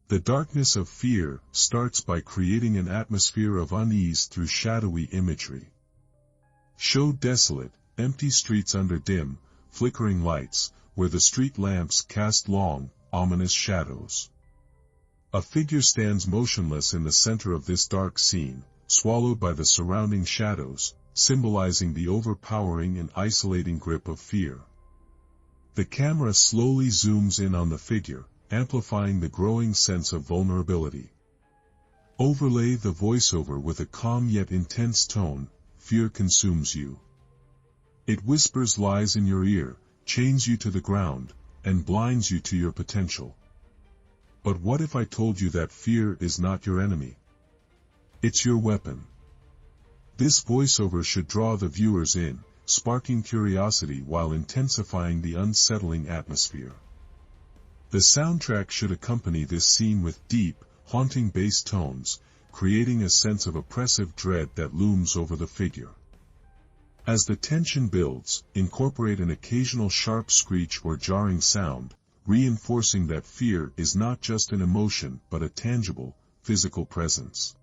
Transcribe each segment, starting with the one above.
The darkness of fear starts by creating an atmosphere of unease through shadowy imagery. Show desolate, empty streets under dim, flickering lights, where the street lamps cast long, ominous shadows. A figure stands motionless in the center of this dark scene, swallowed by the surrounding shadows, symbolizing the overpowering and isolating grip of fear. The camera slowly zooms in on the figure, amplifying the growing sense of vulnerability. Overlay the voiceover with a calm yet intense tone. Fear consumes you. It whispers lies in your ear, chains you to the ground, and blinds you to your potential. But what if I told you that fear is not your enemy? It's your weapon. This voiceover should draw the viewers in, sparking curiosity while intensifying the unsettling atmosphere. The soundtrack should accompany this scene with deep, haunting bass tones, creating a sense of oppressive dread that looms over the figure. As the tension builds, incorporate an occasional sharp screech or jarring sound, reinforcing that fear is not just an emotion but a tangible, physical presence.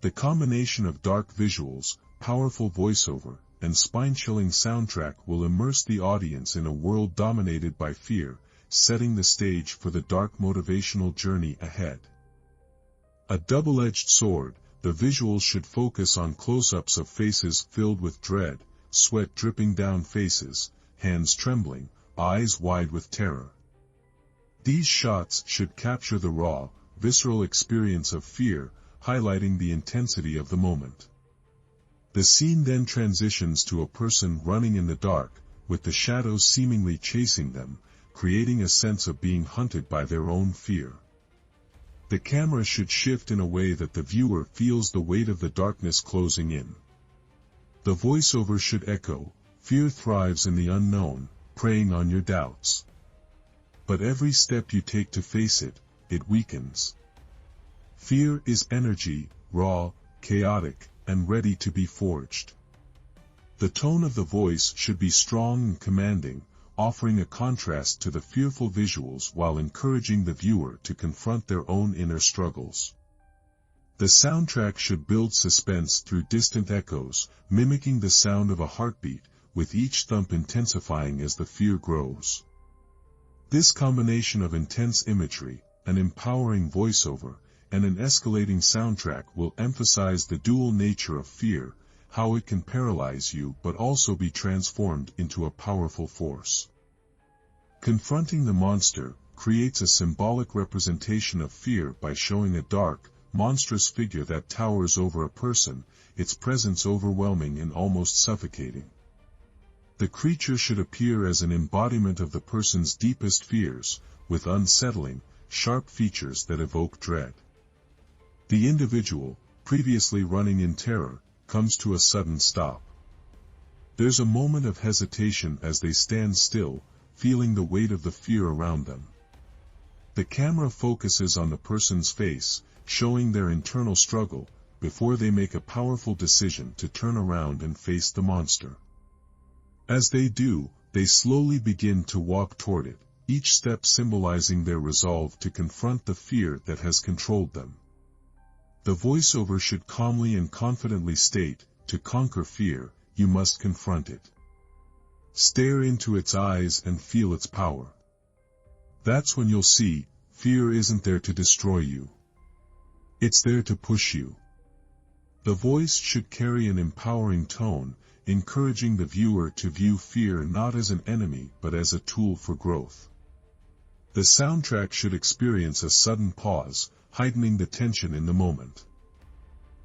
The combination of dark visuals, powerful voiceover, and spine-chilling soundtrack will immerse the audience in a world dominated by fear, setting the stage for the dark motivational journey ahead. A double-edged sword, the visuals should focus on close-ups of faces filled with dread, sweat dripping down faces, hands trembling, eyes wide with terror. These shots should capture the raw, visceral experience of fear, highlighting the intensity of the moment. The scene then transitions to a person running in the dark, with the shadows seemingly chasing them, creating a sense of being hunted by their own fear. The camera should shift in a way that the viewer feels the weight of the darkness closing in. The voiceover should echo, "Fear thrives in the unknown, preying on your doubts. But every step you take to face it, it weakens." Fear is energy, raw, chaotic, and ready to be forged. The tone of the voice should be strong and commanding, offering a contrast to the fearful visuals while encouraging the viewer to confront their own inner struggles. The soundtrack should build suspense through distant echoes, mimicking the sound of a heartbeat, with each thump intensifying as the fear grows. This combination of intense imagery, an empowering voiceover, and an escalating soundtrack will emphasize the dual nature of fear, how it can paralyze you but also be transformed into a powerful force. Confronting the monster creates a symbolic representation of fear by showing a dark, monstrous figure that towers over a person, its presence overwhelming and almost suffocating. The creature should appear as an embodiment of the person's deepest fears, with unsettling, sharp features that evoke dread. The individual, previously running in terror, comes to a sudden stop. There's a moment of hesitation as they stand still, feeling the weight of the fear around them. The camera focuses on the person's face, showing their internal struggle, before they make a powerful decision to turn around and face the monster. As they do, they slowly begin to walk toward it, each step symbolizing their resolve to confront the fear that has controlled them. The voiceover should calmly and confidently state, "To conquer fear, you must confront it. Stare into its eyes and feel its power. That's when you'll see, fear isn't there to destroy you. It's there to push you." The voice should carry an empowering tone, encouraging the viewer to view fear not as an enemy but as a tool for growth. The soundtrack should experience a sudden pause, heightening the tension in the moment.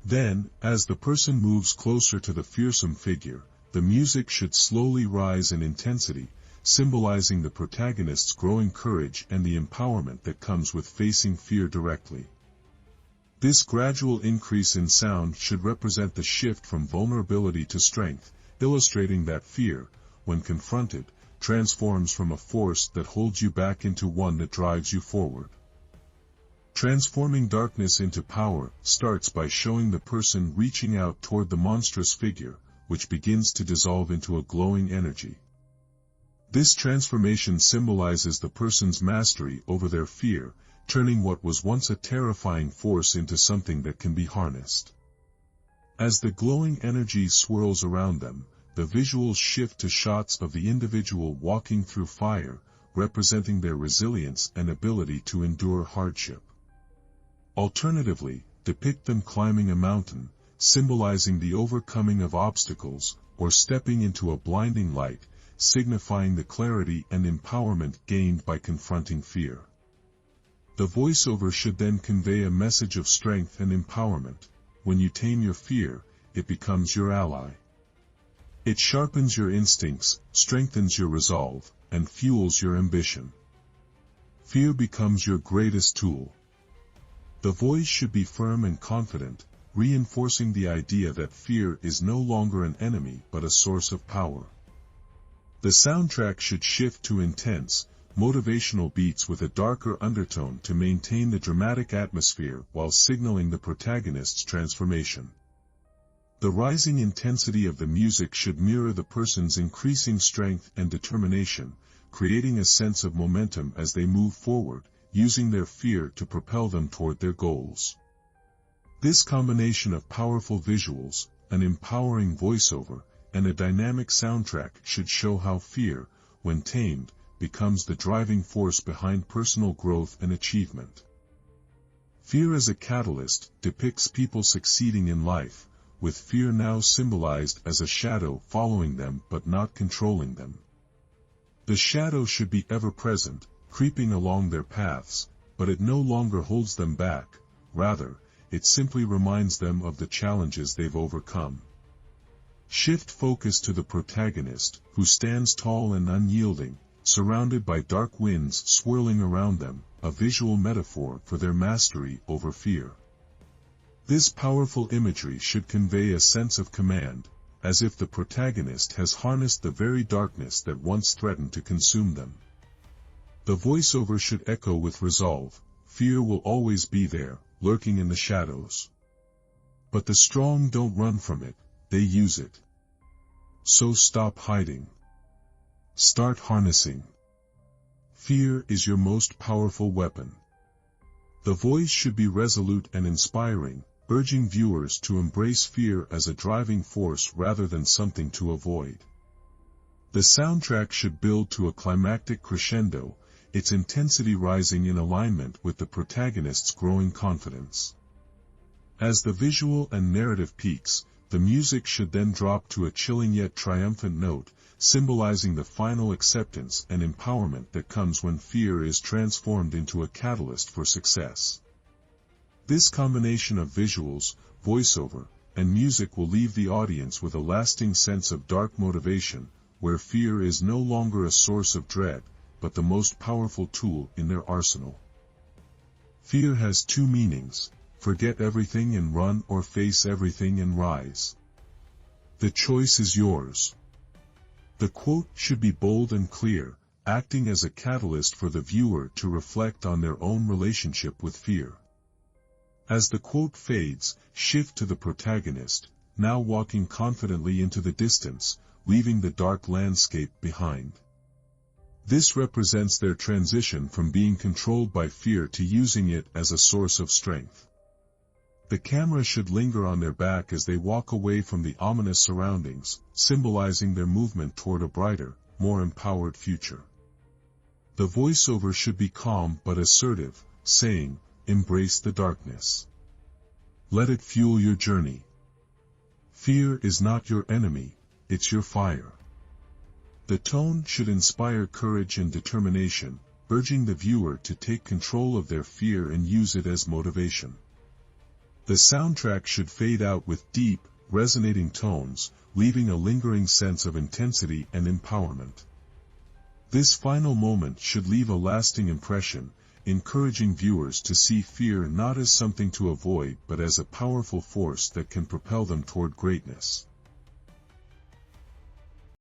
Then, as the person moves closer to the fearsome figure, the music should slowly rise in intensity, symbolizing the protagonist's growing courage and the empowerment that comes with facing fear directly. This gradual increase in sound should represent the shift from vulnerability to strength, illustrating that fear, when confronted, transforms from a force that holds you back into one that drives you forward. Transforming darkness into power starts by showing the person reaching out toward the monstrous figure, which begins to dissolve into a glowing energy. This transformation symbolizes the person's mastery over their fear, turning what was once a terrifying force into something that can be harnessed. As the glowing energy swirls around them, the visuals shift to shots of the individual walking through fire, representing their resilience and ability to endure hardship. Alternatively, depict them climbing a mountain, symbolizing the overcoming of obstacles, or stepping into a blinding light, signifying the clarity and empowerment gained by confronting fear. The voiceover should then convey a message of strength and empowerment. When you tame your fear, it becomes your ally. It sharpens your instincts, strengthens your resolve, and fuels your ambition. Fear becomes your greatest tool. The voice should be firm and confident, reinforcing the idea that fear is no longer an enemy but a source of power. The soundtrack should shift to intense, motivational beats with a darker undertone to maintain the dramatic atmosphere while signaling the protagonist's transformation. The rising intensity of the music should mirror the person's increasing strength and determination, creating a sense of momentum as they move forward, using their fear to propel them toward their goals. This combination of powerful visuals, an empowering voiceover, and a dynamic soundtrack should show how fear, when tamed, becomes the driving force behind personal growth and achievement. Fear as a catalyst depicts people succeeding in life, with fear now symbolized as a shadow following them but not controlling them. The shadow should be ever present, creeping along their paths, but it no longer holds them back. Rather, it simply reminds them of the challenges they've overcome. Shift focus to the protagonist, who stands tall and unyielding, surrounded by dark winds swirling around them, a visual metaphor for their mastery over fear. This powerful imagery should convey a sense of command, as if the protagonist has harnessed the very darkness that once threatened to consume them. The voiceover should echo with resolve. Fear will always be there, lurking in the shadows. But the strong don't run from it, they use it. So stop hiding. Start harnessing. Fear is your most powerful weapon. The voice should be resolute and inspiring, urging viewers to embrace fear as a driving force rather than something to avoid. The soundtrack should build to a climactic crescendo, its intensity rising in alignment with the protagonist's growing confidence. As the visual and narrative peaks, the music should then drop to a chilling yet triumphant note, symbolizing the final acceptance and empowerment that comes when fear is transformed into a catalyst for success. This combination of visuals, voiceover, and music will leave the audience with a lasting sense of dark motivation, where fear is no longer a source of dread, but the most powerful tool in their arsenal. Fear has two meanings: forget everything and run, or face everything and rise. The choice is yours. The quote should be bold and clear, acting as a catalyst for the viewer to reflect on their own relationship with fear. As the quote fades, shift to the protagonist, now walking confidently into the distance, leaving the dark landscape behind. This represents their transition from being controlled by fear to using it as a source of strength. The camera should linger on their back as they walk away from the ominous surroundings, symbolizing their movement toward a brighter, more empowered future. The voiceover should be calm but assertive, saying, "Embrace the darkness. Let it fuel your journey. Fear is not your enemy, it's your fire." The tone should inspire courage and determination, urging the viewer to take control of their fear and use it as motivation. The soundtrack should fade out with deep, resonating tones, leaving a lingering sense of intensity and empowerment. This final moment should leave a lasting impression, encouraging viewers to see fear not as something to avoid but as a powerful force that can propel them toward greatness.